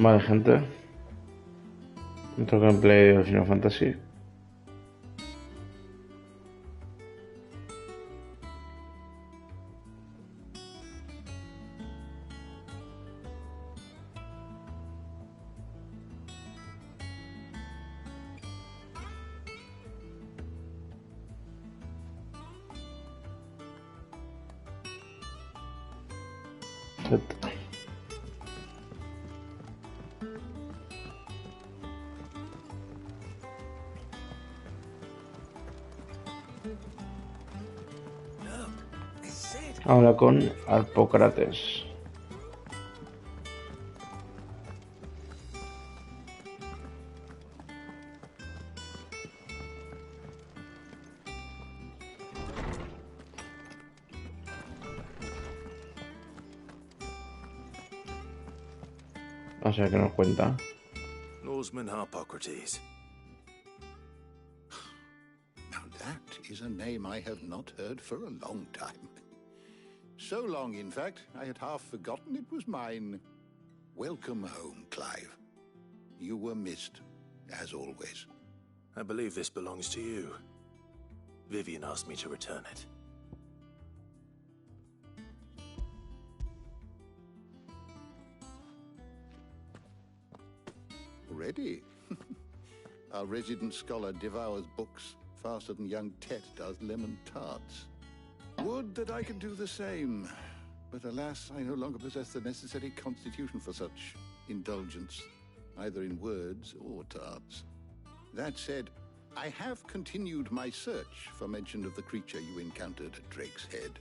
Vale, gente. Otro gameplay de Final Fantasy. Ahora con Arpócrates. O sea que nos cuenta. Norseman Harpocrates. Now that is a name I have not heard for a long time. So long, in fact, I had half forgotten it was mine. Welcome home, Clive. You were missed, as always. I believe this belongs to you. Vivian asked me to return it. Already? Our resident scholar devours books faster than young Tet does lemon tarts. Would that I could do the same. But alas, I no longer possess the necessary constitution for such indulgence, either in words or tarts. That said, I have continued my search for mention of the creature you encountered at Drake's Head.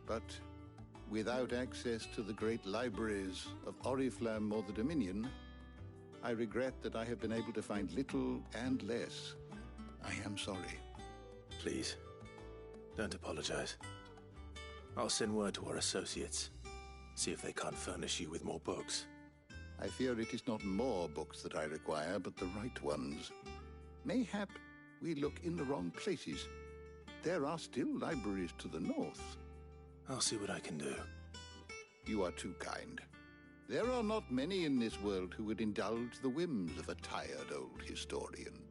But without access to the great libraries of Oriflamme or the Dominion, I regret that I have been able to find little and less. I am sorry. Please, don't apologize. I'll send word to our associates. See if they can't furnish you with more books. I fear it is not more books that I require, but the right ones. Mayhap we look in the wrong places. There are still libraries to the north. I'll see what I can do. You are too kind. There are not many in this world who would indulge the whims of a tired old historian.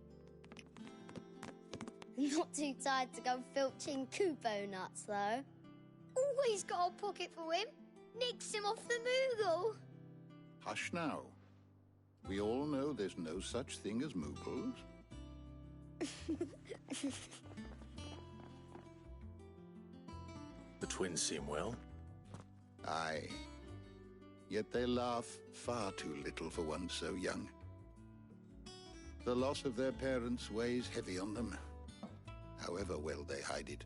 Not too tired to go filching Kupo nuts, though. Always got a pocket for him. Nicks him off the Moogle. Hush now. We all know there's no such thing as Moogles. The twins seem well. Aye. Yet they laugh far too little for one so young. The loss of their parents weighs heavy on them, however well they hide it.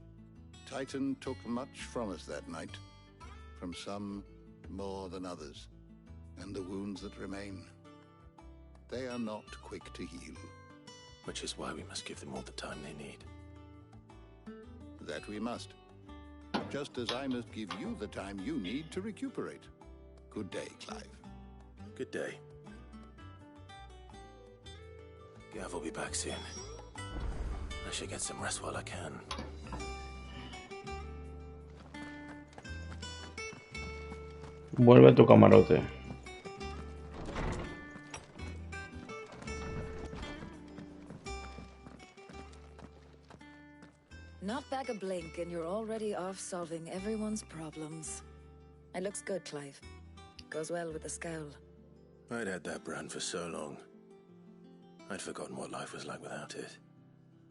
Titan took much from us that night, from some more than others, and the wounds that remain, they are not quick to heal. Which is why we must give them all the time they need. That we must. Just as I must give you the time you need to recuperate. Good day, Clive. Good day. Gav will be back soon. I should get some rest while I can. Vuelve a tu camarote. Not back a blink and you're already off solving everyone's problems. It looks good, Clive. Goes well with the scowl. I'd had that brand for so long. I'd forgotten what life was like without it.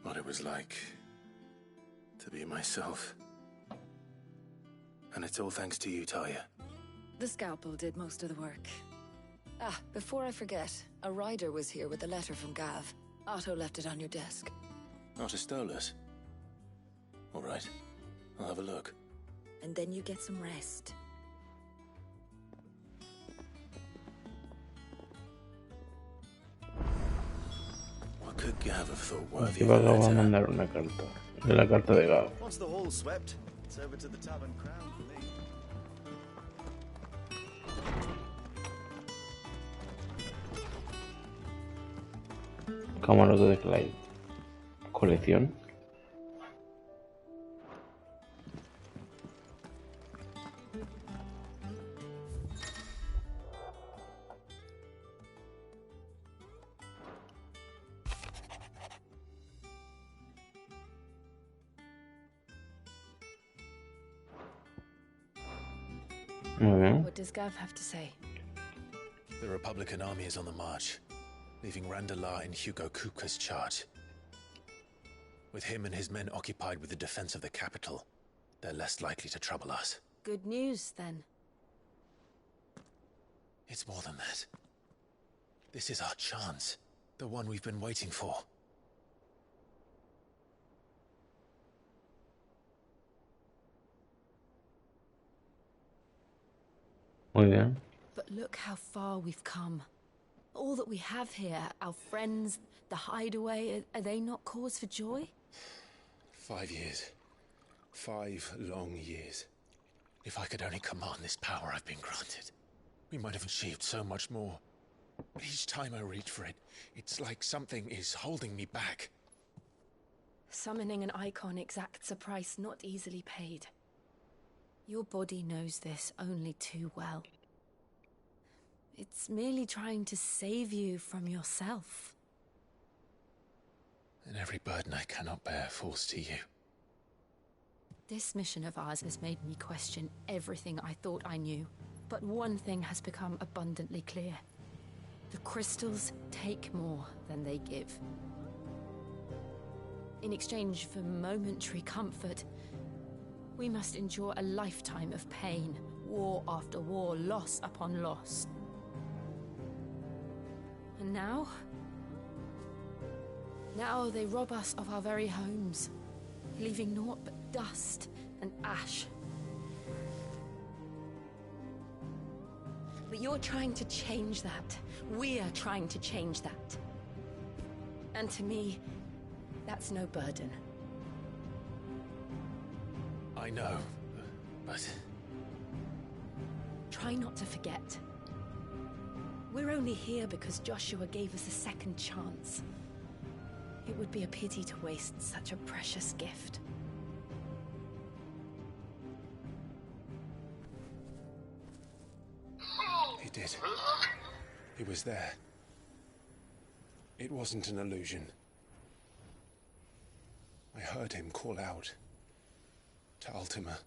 What it was like to be myself. And it's all thanks to you, Talia. The scalpel did most of the work. Ah, before I forget, a rider was here with a letter from Gav. Otto left it on your desk. Otto stole us. All right, I'll have a look. And then you get some rest. What could Gav have thought worthy Aquí of a va a letter? mandar una carta. De la carta de Gav. Once the hall's swept, it's over to the Tavern Crown for me. Camarote de Clyde. Colección. Muy bien. What does Gav have to say? The Republican army is on the march, leaving Randalar in Hugo Kuka's charge. With him and his men occupied with the defense of the capital, they're less likely to trouble us. Good news, then. It's more than that. This is our chance. The one we've been waiting for. Muy bien. But look how far we've come. All that we have here, our friends, the hideaway, are they not cause for joy? 5 years. 5 long years. If I could only command this power I've been granted, we might have achieved so much more. But each time I reach for it, it's like something is holding me back. Summoning an icon exacts a price not easily paid. Your body knows this only too well. It's merely trying to save you from yourself. And every burden I cannot bear falls to you. This mission of ours has made me question everything I thought I knew. But one thing has become abundantly clear. The crystals take more than they give. In exchange for momentary comfort, we must endure a lifetime of pain, war after war, loss upon loss. And now? Now they rob us of our very homes, leaving naught but dust and ash. But you're trying to change that. We are trying to change that. And to me, that's no burden. I know, but... Try not to forget. We're only here because Joshua gave us a second chance. It would be a pity to waste such a precious gift. He did. He was there. It wasn't an illusion. I heard him call out to Ultima.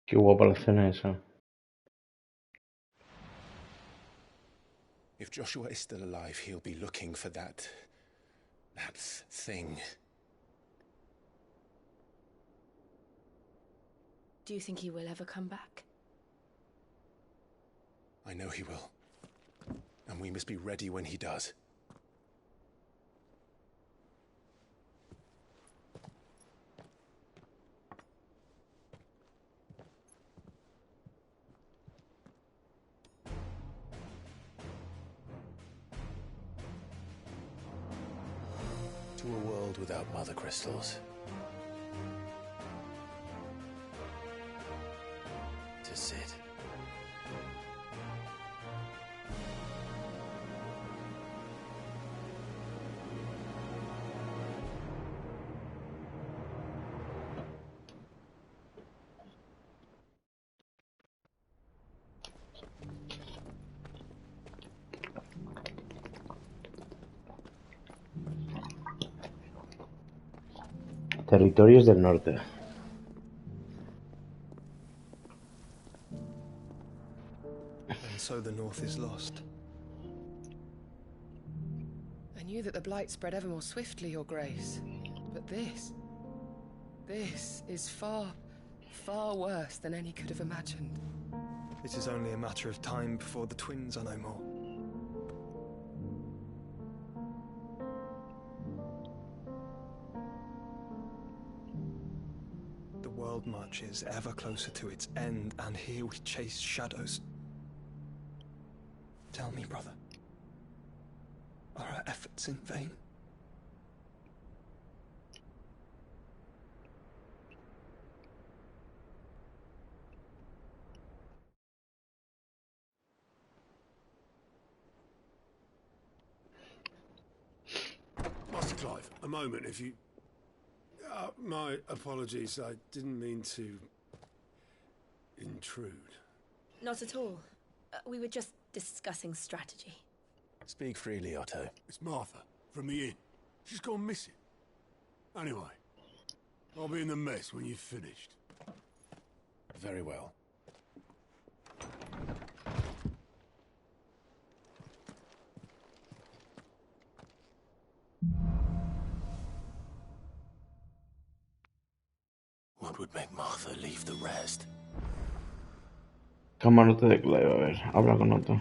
Qué guapa la escena esa. If Joshua is still alive, he'll be looking for that thing. Do you think he will ever come back? I know he will. And we must be ready when he does. To a world without mother crystals. To Sid. Territorios del Norte. And so the North is lost. I knew that the Blight spread ever more swiftly, Your Grace. But this is far, far worse than any could have imagined. It is only a matter of time before the twins are no more. The world marches ever closer to its end, and here we chase shadows. Tell me, brother, are our efforts in vain? Master Clive, a moment, if you... my apologies, I didn't mean to... intrude. Not at all. We were just discussing strategy. Speak freely, Otto. It's Martha, from the inn. She's gone missing. Anyway, I'll be in the mess when you've finished. Very well. What would make Martha leave the rest? Camarote de Clive, a ver, habla con Otto.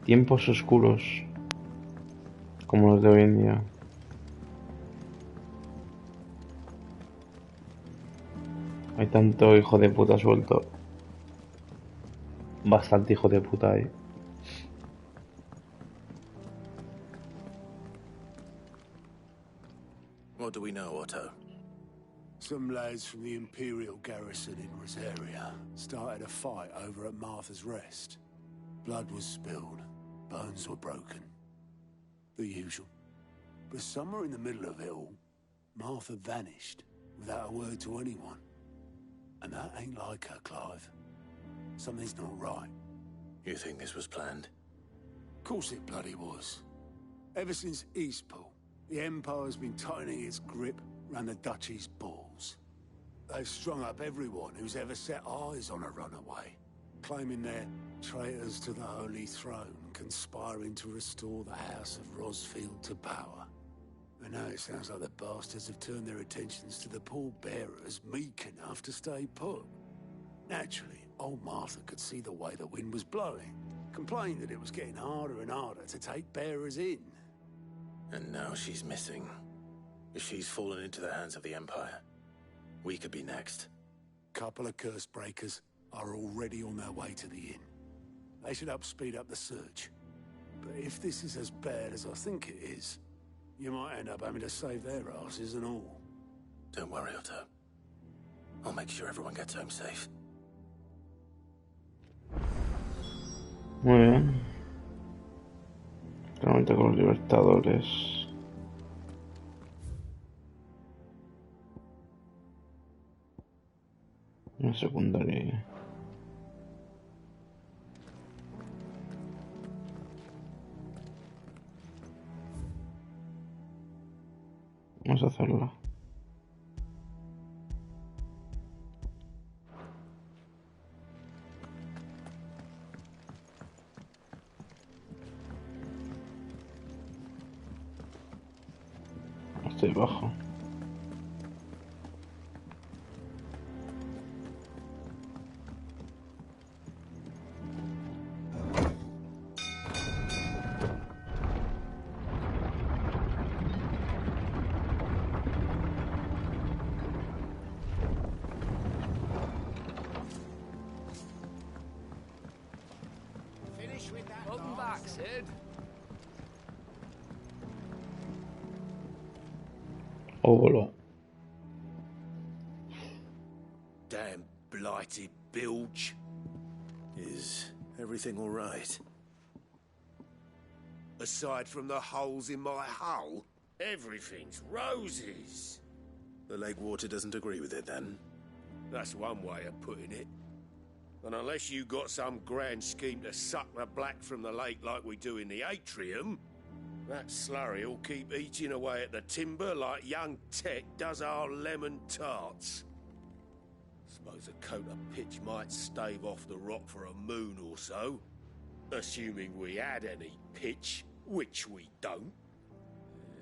Tiempos oscuros como los de hoy en día. Hay tanto hijo de puta suelto. Bastante hijo de puta ahí. What do we know, Otto? Some lads from the Imperial garrison in Rosaria started a fight over at Martha's Rest. Blood was spilled, bones were broken. The usual. But somewhere in the middle of it all, Martha vanished without a word to anyone. And that ain't like her, Clive. Something's not right. You think this was planned? Of course it bloody was. Ever since Eastpool, the Empire's been tightening its grip round the Duchy's balls. They've strung up everyone who's ever set eyes on a runaway, claiming they're traitors to the Holy Throne, conspiring to restore the House of Rosfield to power. And now it sounds like the bastards have turned their attentions to the pallbearers meek enough to stay put. Naturally, old Martha could see the way the wind was blowing, complained that it was getting harder and harder to take bearers in. And now she's missing. If she's fallen into the hands of the Empire, we could be next. Couple of curse breakers are already on their way to the inn. They should help speed up the search. But if this is as bad as I think it is, you might end up having to save their asses and all. Don't worry, Otto. I'll make sure everyone gets home safe. Muy bien. Realmente con los libertadores. Una secundaria. Vamos a hacerlo. Estoy bajo. Welcome back, Sid. Hola. Damn blighted bilge. Is everything all right? Aside from the holes in my hull, everything's roses. The lake water doesn't agree with it, then? That's one way of putting it. And unless you got some grand scheme to suck the black from the lake like we do in the atrium, that slurry will keep eating away at the timber like young Tet does our lemon tarts. Suppose a coat of pitch might stave off the rock for a moon or so, assuming we had any pitch, which we don't.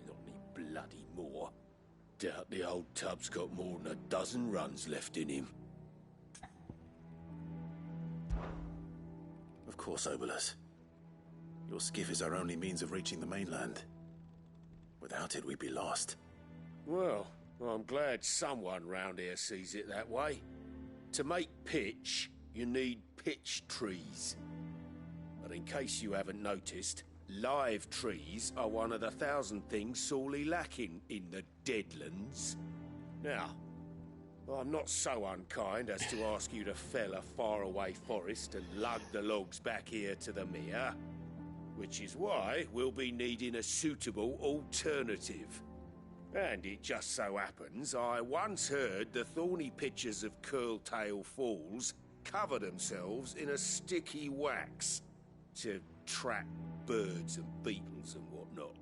Not any bloody more. Doubt the old tub's got more than a dozen runs left in him. Of course, Obolus. Your skiff is our only means of reaching the mainland. Without it, we'd be lost. Well, I'm glad someone round here sees it that way. To make pitch, you need pitch trees. But in case you haven't noticed, live trees are one of the 1,000 things sorely lacking in the Deadlands. Now, I'm not so unkind as to ask you to fell a faraway forest and lug the logs back here to the mere, which is why we'll be needing a suitable alternative. And it just so happens I once heard the thorny pitchers of Curltail Falls cover themselves in a sticky wax to trap birds and beetles and whatnot.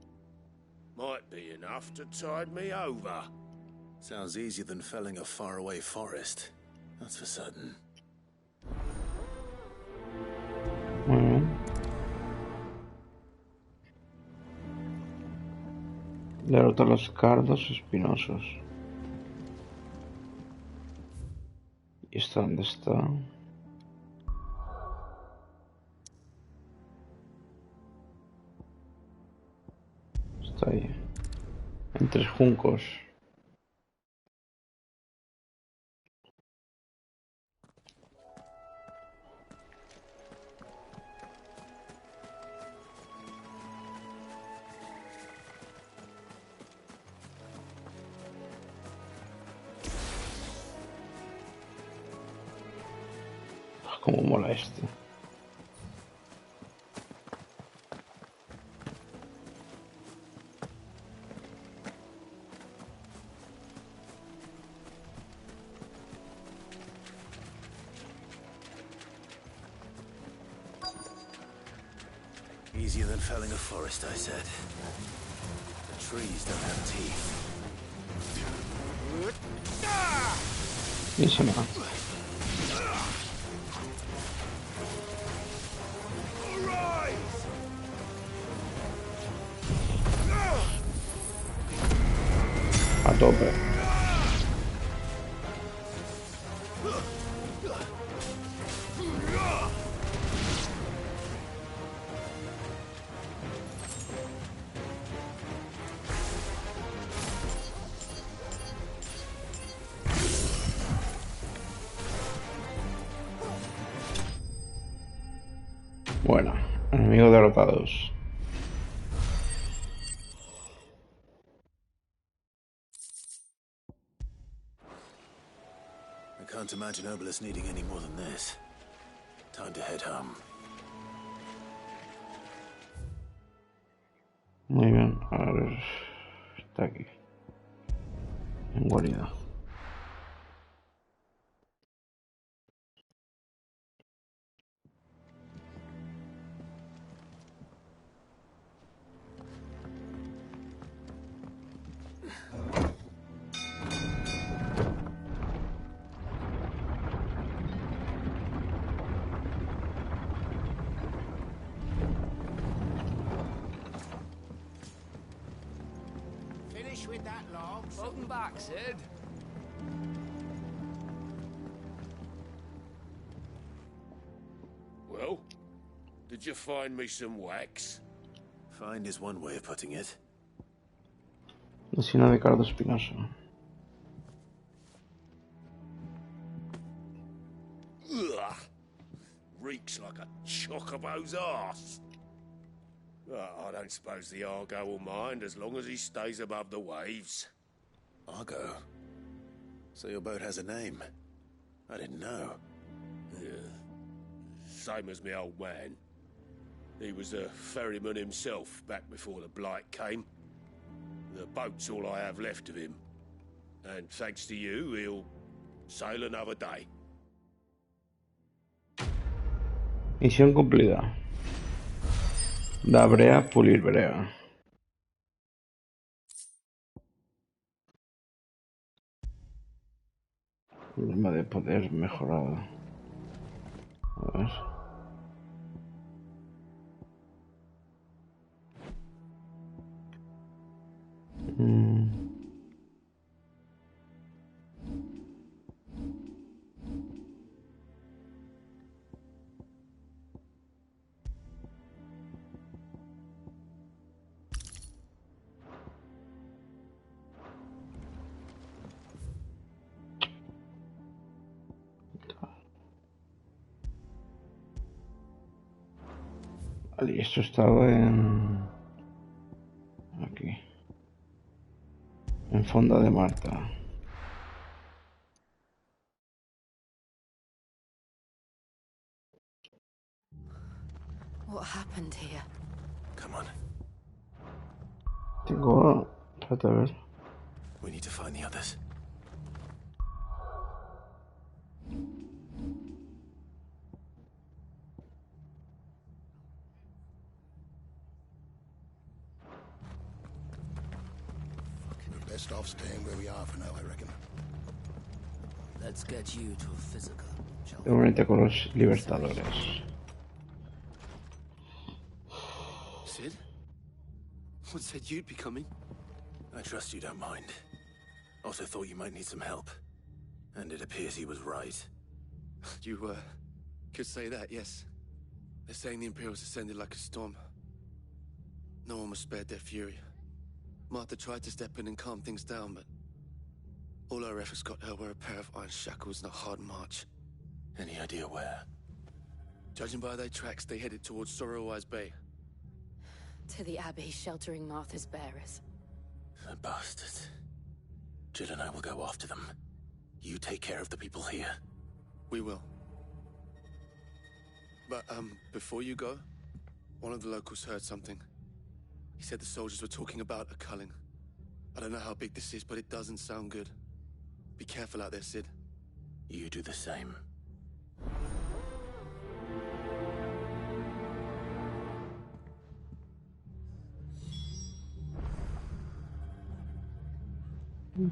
Might be enough to tide me over. Sounds easier than felling a faraway forest. That's for certain. Muy bien. Derrota a los cardos espinosos. ¿Y esto dónde está? Está ahí. Entre juncos. Cómo mola esto. Easier than felling a forest, I said. The trees don't have teeth. Y se me va. A tope. Bueno, enemigos derrotados. I can't imagine Obelisk needing any more than this. Time to head home. Muy bien, a ver. Está aquí. En guarida. With that log. Welcome back, Sid. Well, did you find me some wax? Find is one way of putting it. Vecino de cardo espinoso. Ugh. Reeks like a chocobo's arse. I don't suppose the Argo will mind as long as he stays above the waves. Argo? So your boat has a name? I didn't know. Yeah. Same as my old man. He was a ferryman himself back before the Blight came. The boat's all I have left of him. And thanks to you, he'll sail another day. Misión cumplida. Da brea, pulir brea. Problema de poder mejorado. A ver. Vale, y esto estaba en... aquí. En Fonda de Marta. What happened here? Come on. Tengo... Espérate a ver. We need to find the others. best off staying where we are for now, I reckon. Let's get you to a physical, shall we? Reúnete con los libertadores. Sid? What said you'd be coming? I trust you don't mind. Also thought you might need some help. And it appears he was right. You, could say that, yes. They're saying the Imperials ascended like a storm. No one was spared their fury. Martha tried to step in and calm things down, but all our efforts got her were a pair of iron shackles and a hard march. Any idea where? Judging by their tracks, they headed towards Sorrowwise Bay. To the Abbey sheltering Martha's bearers. The bastards. Jill and I will go after them. You take care of the people here. We will. But, before you go, one of the locals heard something. He said the soldiers were talking about a culling. I don't know how big this is, but it doesn't sound good. Be careful out there, Sid. You do the same.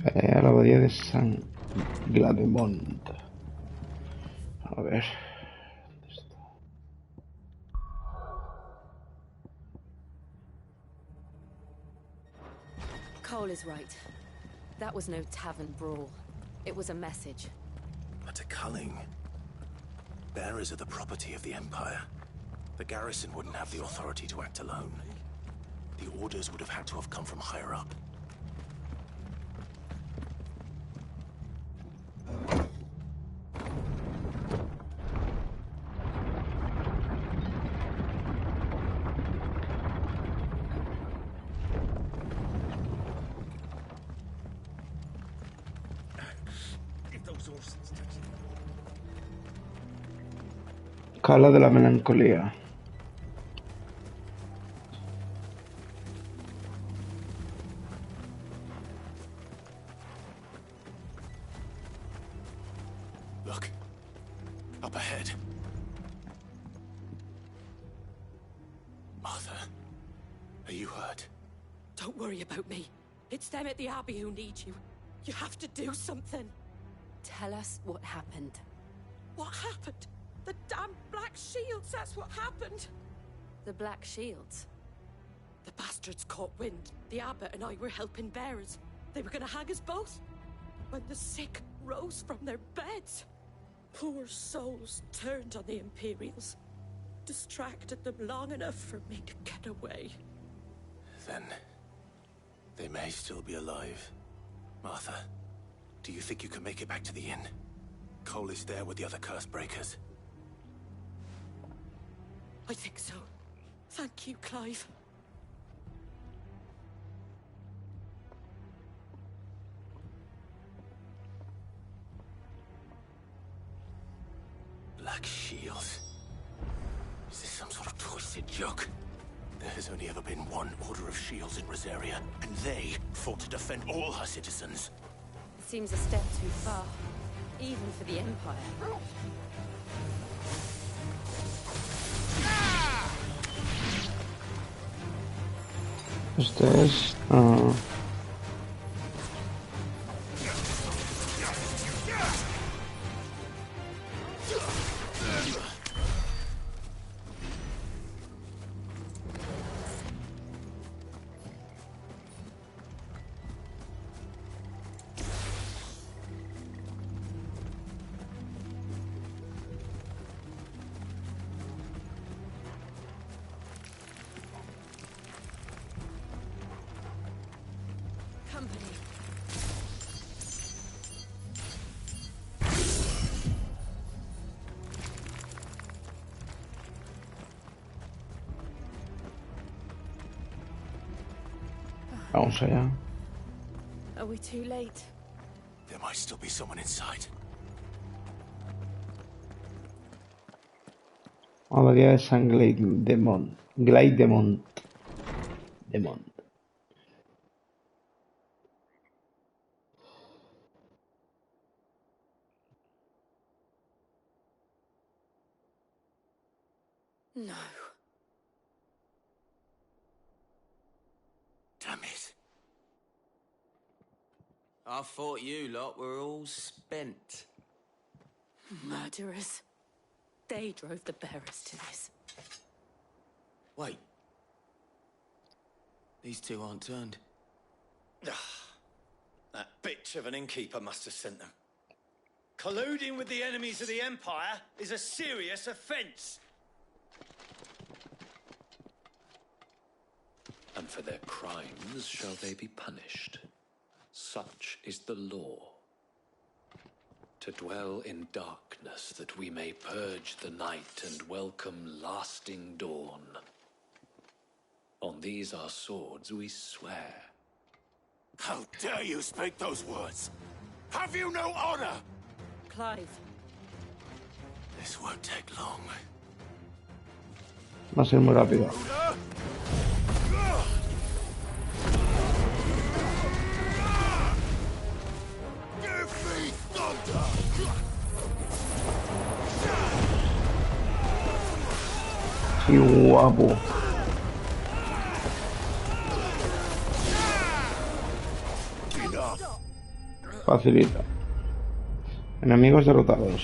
Pelea a la abadía de San Glademont. A ver. ¿Dónde está? Cole is right. That was no tavern brawl. It was a message. But a culling. Bearers are the property of the Empire. The garrison wouldn't have the authority to act alone. The orders would have had to have come from higher up. Cala de la melancolía. Look. Up ahead. Martha. Are you hurt? Don't worry about me. It's them at the Abbey who need you. You have to do something. Tell us what happened. What happened? The damn Black Shields, that's what happened. The Black Shields? The bastards caught wind. The abbot and I were helping bearers. They were gonna hang us both. When the sick rose from their beds. Poor souls turned on the Imperials. Distracted them long enough for me to get away. Then... they may still be alive. Martha, do you think you can make it back to the inn? Cole is there with the other curse breakers. I think so. Thank you, Clive. Black Shields? Is this some sort of twisted joke? There has only ever been one Order of Shields in Rosaria, and they fought to defend all her citizens. It seems a step too far, even for the Empire. Este es... Vamos allá. Are we too late? There might still be someone inside. Abadía de San Glademont. Glademont. Demont. No. Damn it. I thought you lot were all spent. Murderers. They drove the bearers to this. Wait. These two aren't turned. That bitch of an innkeeper must have sent them. Colluding with the enemies of the Empire is a serious offence. And for their crimes shall they be punished. Such is the law. To dwell in darkness that we may purge the night and welcome lasting dawn. On these our swords we swear. How dare you speak those words? Have you no honor? Clive. This won't take long. Va a ser muy rápido. ¡Qué guapo! Facilita. Enemigos derrotados.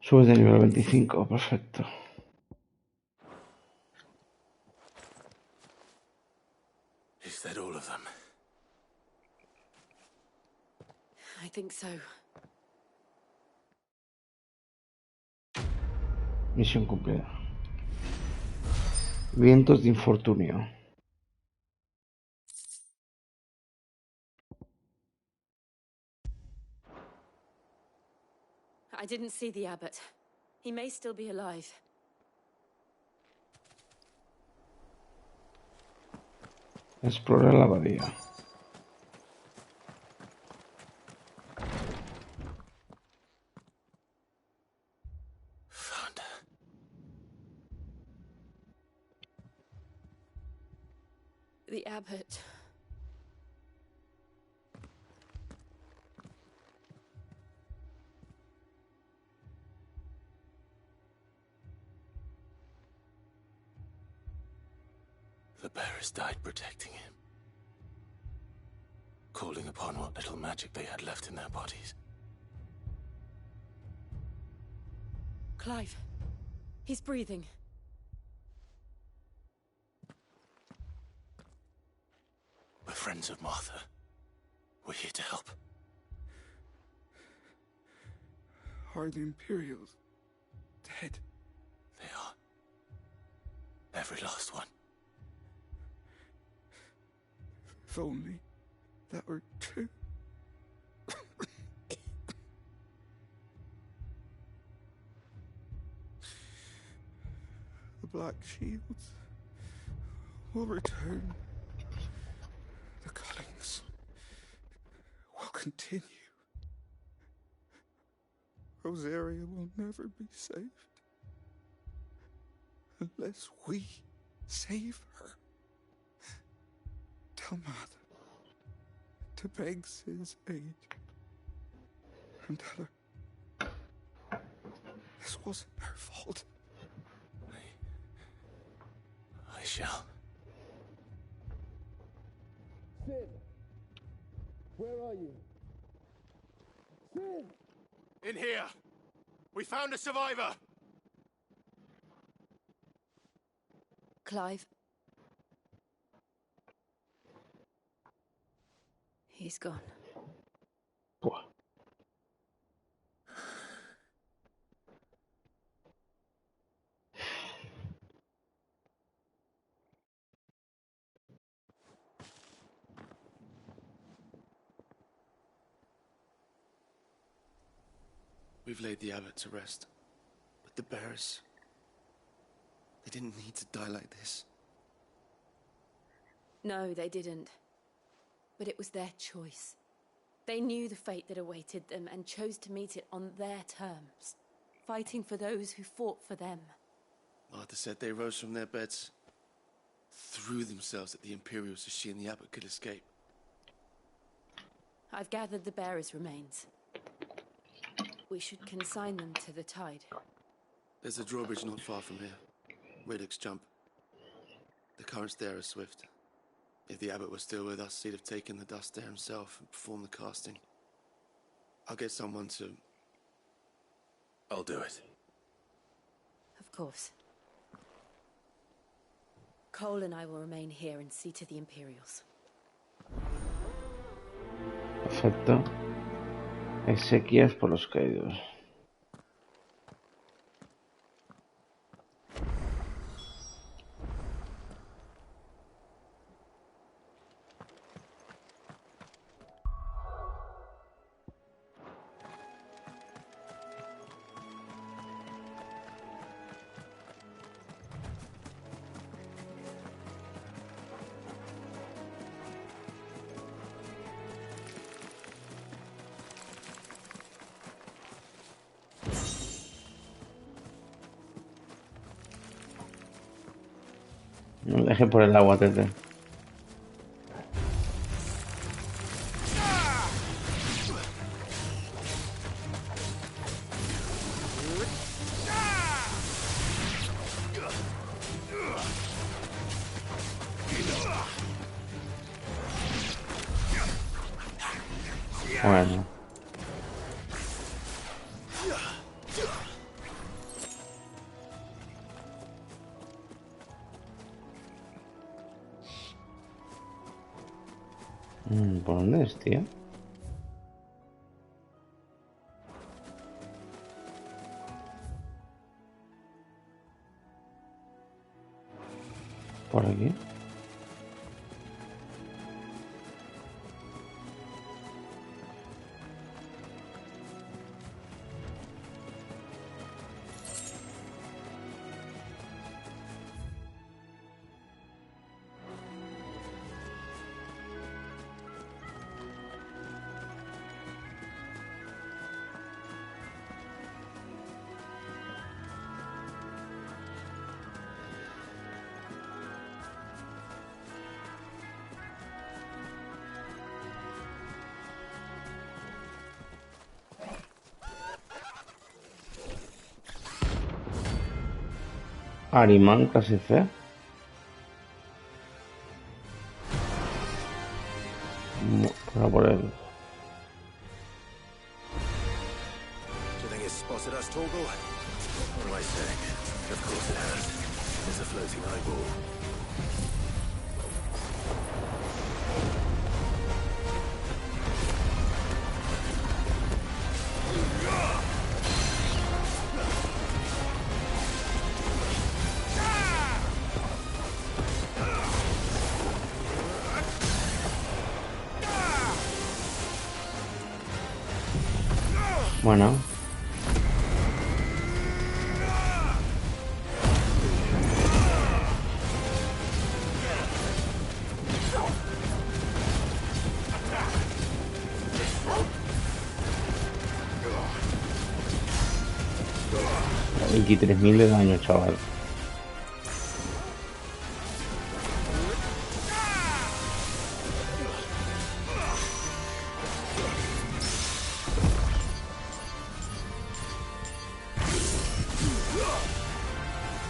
Subes de nivel 25, perfecto. Is that all of them? I think so. Misión cumplida. Vientos de infortunio. I didn't see the abbot. He may still be alive. Explora la abadía. Found her. The abbot. The bearers died protecting him. Calling upon what little magic they had left in their bodies. Clive. He's breathing. We're friends of Martha. We're here to help. Are the Imperials dead? They are. Every last one. If only that were true. The Black Shields will return. The cuttings will continue. Rosaria will never be saved unless we save her. Tell Mother to beg Sid's aid and tell her this wasn't her fault. I shall. Sid! Where are you? Sid! In here! We found a survivor! Clive. He's gone. Buah. We've laid the abbot to rest. But the bearers... they didn't need to die like this. No, they didn't. But it was their choice. They knew the fate that awaited them and chose to meet it on their terms, fighting for those who fought for them. Martha said they rose from their beds, threw themselves at the Imperials so she and the abbot could escape. I've gathered the bearers' remains. We should consign them to the tide. There's a drawbridge not far from here. Riddick's Jump. The currents there are swift. If the abbot was still with us, he'd have taken the dust there himself and performed the casting. I'll get someone to... I'll do it. Of course. Cole and I will remain here and see to the Imperials. Perfecto. Exequias por los caídos. No me dejes por el agua, Tete. Bueno. ¿Por dónde es, tío? ¿Por aquí? Arimán casi fe. Por él. Do you think it's spotted us, Torgal? What am I saying? Of course it has. It's a floating eyeball. Bueno. $23.000 de daño, chaval.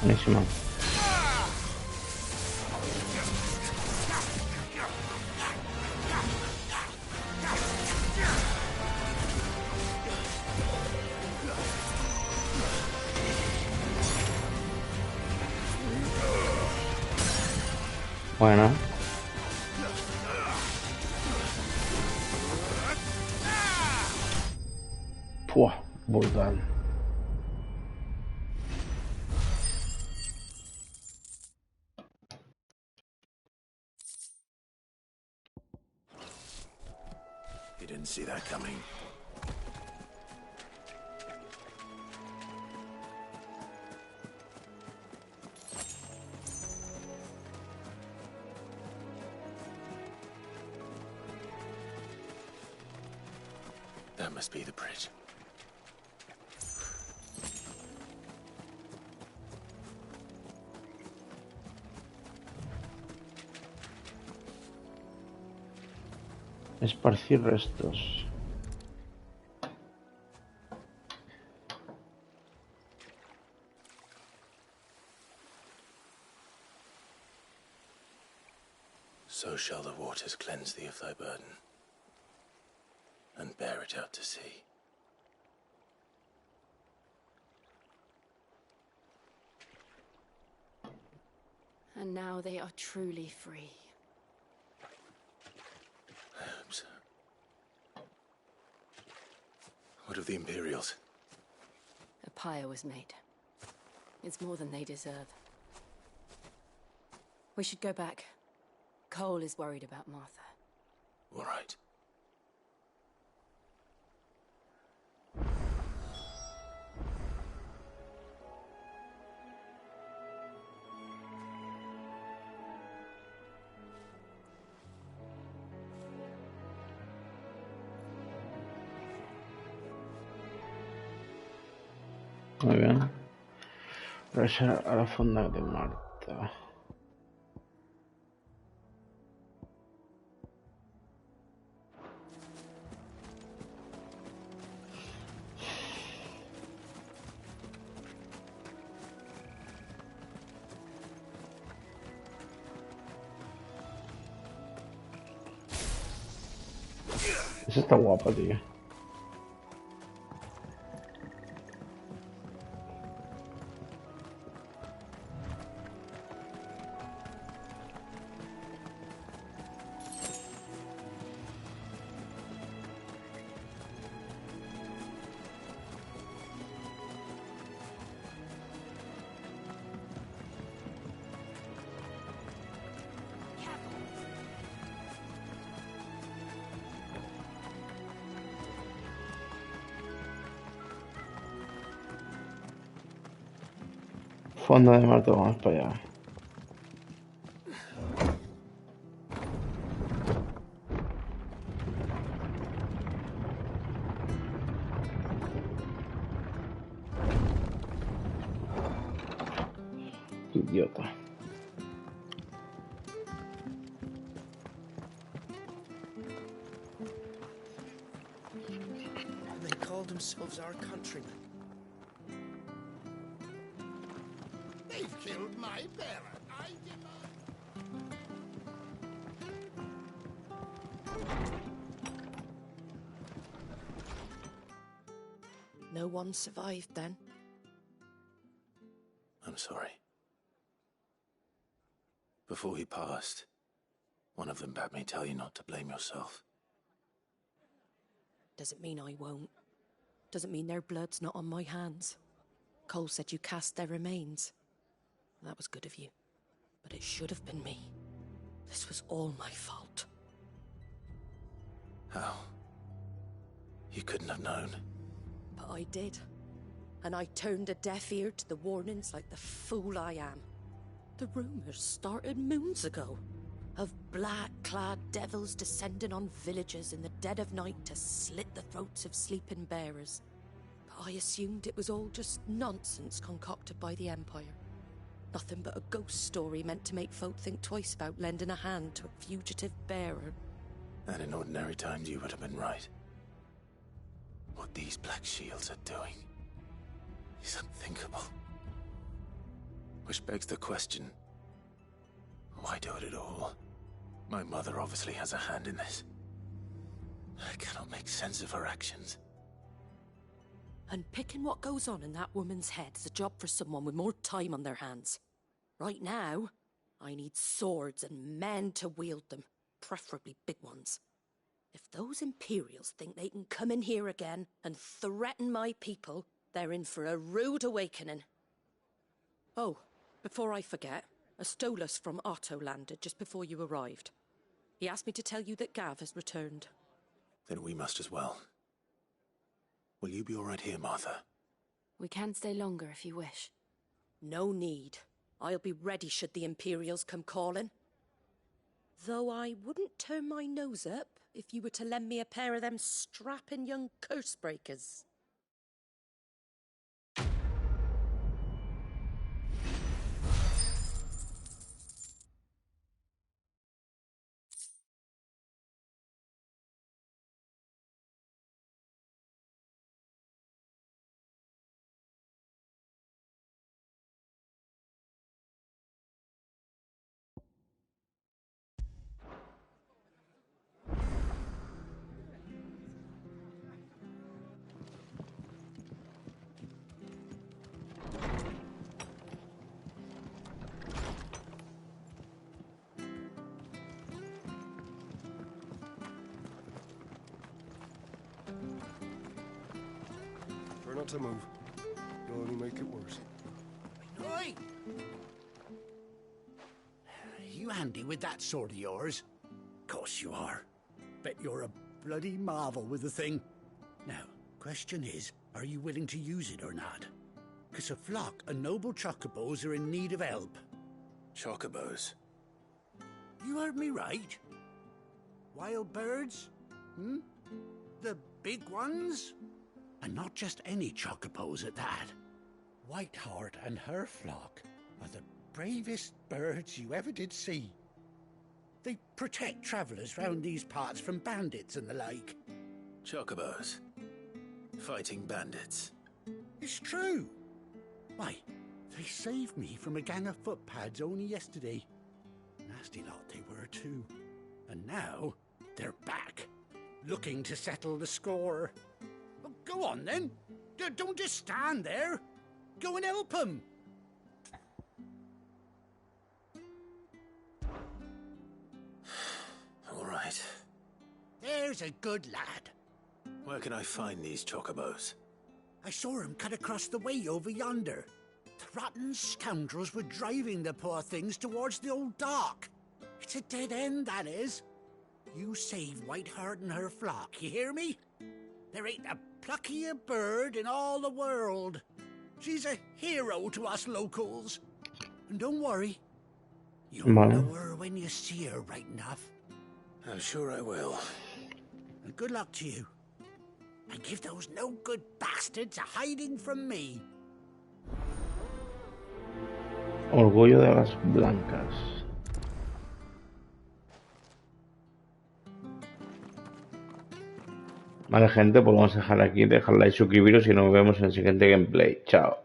Buenísimo. Bueno. Puah, brutal. You didn't see that coming. That must be the bridge. Esparcir restos. So shall the waters cleanse thee of thy burden, and bear it out to sea. And now they are truly free. I hope so. What of the Imperials? A pyre was made. It's more than they deserve. We should go back. Cole is worried about Martha. All right. Muy bien. Regresar a la fonda de Marta. Esa está guapa, tío. Fonda de Marta, vamos para allá. Idiota. They called themselves our countrymen. They've killed my parent. I demand. No one survived then? I'm sorry. Before he passed, one of them bade me tell you not to blame yourself. Doesn't mean I won't. Doesn't mean their blood's not on my hands. Cole said you cast their remains. That was good of you. But it should have been me. This was all my fault. How? You couldn't have known. But I did. And I turned a deaf ear to the warnings like the fool I am. The rumors started moons ago. Of black-clad devils descending on villages in the dead of night to slit the throats of sleeping bearers. But I assumed it was all just nonsense concocted by the Empire. Nothing but a ghost story meant to make folk think twice about lending a hand to a fugitive bearer. And in ordinary times you would have been right. What these Black Shields are doing is unthinkable. Which begs the question, why do it at all? My mother obviously has a hand in this. I cannot make sense of her actions. And picking what goes on in that woman's head is a job for someone with more time on their hands. Right now, I need swords and men to wield them, preferably big ones. If those Imperials think they can come in here again and threaten my people, they're in for a rude awakening. Oh, before I forget, a Stolas from Otto landed just before you arrived. He asked me to tell you that Gav has returned. Then we must as well. Will you be all right here, Martha? We can stay longer if you wish. No need. I'll be ready should the Imperials come calling. Though I wouldn't turn my nose up if you were to lend me a pair of them strapping young curse breakers. not to move. You'll only make it worse. Oi! You handy with that sword of yours? Course you are. Bet you're a bloody marvel with the thing. Now, question is, are you willing to use it or not? 'Cause a flock of noble chocobos are in need of help. Chocobos? You heard me right. Wild birds? Hmm? The big ones? And not just any chocobos at that. Whiteheart and her flock are the bravest birds you ever did see. They protect travellers round these parts from bandits and the like. Chocobos? Fighting bandits? It's true. Why, they saved me from a gang of footpads only yesterday. Nasty lot they were too. And now they're back, looking to settle the score. Well, go on then. Don't just stand there. Go and help them. All right. There's a good lad. Where can I find these chocobos? I saw him cut across the way over yonder. The rotten scoundrels were driving the poor things towards the old dock. It's a dead end, that is. You save Whiteheart and her flock, you hear me? There ain't a pluckier bird in all the world. She's a hero to us locals. And don't worry, you'll know her when you see her right enough. I'm sure I will. And good luck to you. And give those no-good bastards a hiding from me. Orgullo de las blancas. Vale, gente, pues vamos a dejar aquí, dejar like, suscribiros y nos vemos en el siguiente gameplay. Chao.